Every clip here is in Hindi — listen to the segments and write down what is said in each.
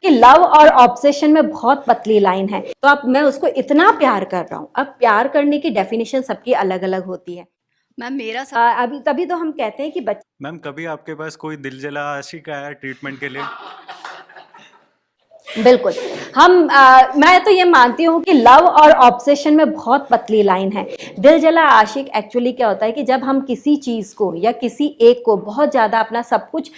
कि लव और ऑब्सेशन में बहुत पतली लाइन है। तो अब मैं उसको इतना प्यार कर रहा हूँ। अब प्यार करने की डेफिनेशन सबकी अलग अलग होती है। मैम मेरा अभी तभी तो हम कहते हैं कि मैम कभी आपके पास कोई दिल जला आशिक आया ट्रीटमेंट के लिए? बिल्कुल। मैं तो ये मानती हूँ कि लव और ऑब्सेशन में बहुत पतली लाइन है। दिल जला आशिक एक्चुअली क्या होता है कि जब हम किसी चीज़ को या किसी एक को बहुत ज़्यादा अपना सब कुछ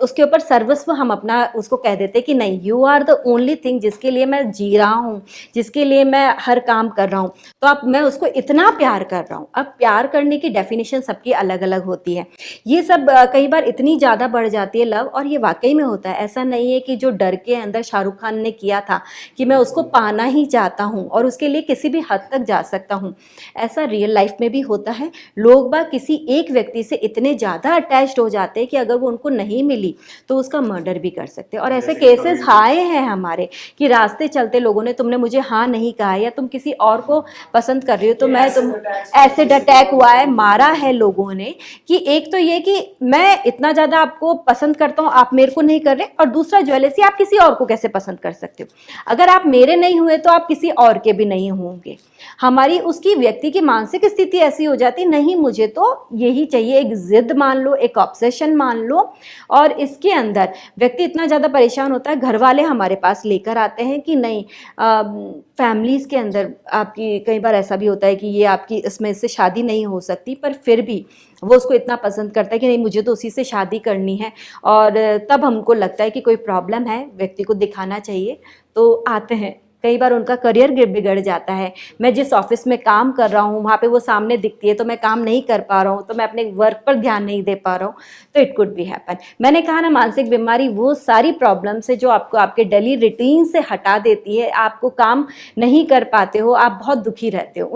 उसके ऊपर सर्वस्व हम अपना उसको कह देते कि नहीं, you are the only thing जिसके लिए मैं जी रहा हूँ, जिसके लिए मैं हर काम कर रहा हूँ। तो अब मैं उसको इतना प्यार कर रहा हूँ। अब प्यार करने की डेफिनेशन सबकी अलग अलग होती है। ये सब कई बार इतनी ज़्यादा बढ़ जाती है लव, और ये वाकई में होता है। ऐसा नहीं है कि जो डर के अंदर शाहरुख खान ने किया था कि मैं उसको पाना ही चाहता हूँ और उसके लिए किसी भी हद तक जा सकता हूँ, ऐसा रियल लाइफ में भी होता है। लोग बाग किसी एक व्यक्ति से इतने ज़्यादा अटैच्ड हो जाते हैं कि अगर वो उनको नहीं मिली तो उसका मर्डर भी कर सकते हैं। और ऐसे केसेस आए हैं हमारे कि रास्ते चलते लोगों ने, तुमने मुझे हाँ नहीं कहा या तुम किसी और को पसंद कर रही हो तो मैं तुम एसिड अटैक हुआ है, मारा है लोगों ने। कि एक तो ये कि मैं इतना ज़्यादा आपको पसंद करता हूँ, आप मेरे को नहीं कर रहे, और दूसरा ज्वेलसी, आप किसी और को कैसे पसंद कर सकते हो? अगर आप मेरे नहीं हुए तो आप किसी और के भी नहीं होंगे। हमारी उसकी व्यक्ति की मानसिक स्थिति ऐसी हो जाती, नहीं मुझे तो यही चाहिए, एक जिद मान लो, एक ऑब्सेशन मान लो। और इसके अंदर व्यक्ति इतना ज़्यादा परेशान होता है। घर वाले हमारे पास लेकर आते हैं कि नहीं, फैमिलीज़ के अंदर आपकी कई बार ऐसा भी होता है कि ये आपकी इसमें इससे शादी नहीं हो सकती, पर फिर भी वो उसको इतना पसंद करता है कि नहीं मुझे तो उसी से शादी करनी है। और तब हमको लगता है कि कोई प्रॉब्लम है, व्यक्ति को दिखाना चाहिए, तो आते हैं। कई बार उनका करियर बिगड़ जाता है। मैं जिस ऑफिस में काम कर रहा हूँ वहाँ पे वो सामने दिखती है तो मैं काम नहीं कर पा रहा हूँ, तो मैं अपने वर्क पर ध्यान नहीं दे पा रहा हूँ, तो इट कुड बी हैपन। मैंने कहा ना, मानसिक बीमारी वो सारी प्रॉब्लम्स है जो आपको आपके डेली रूटीन से हटा देती है, आपको काम नहीं कर पाते हो, आप बहुत दुखी रहते हो।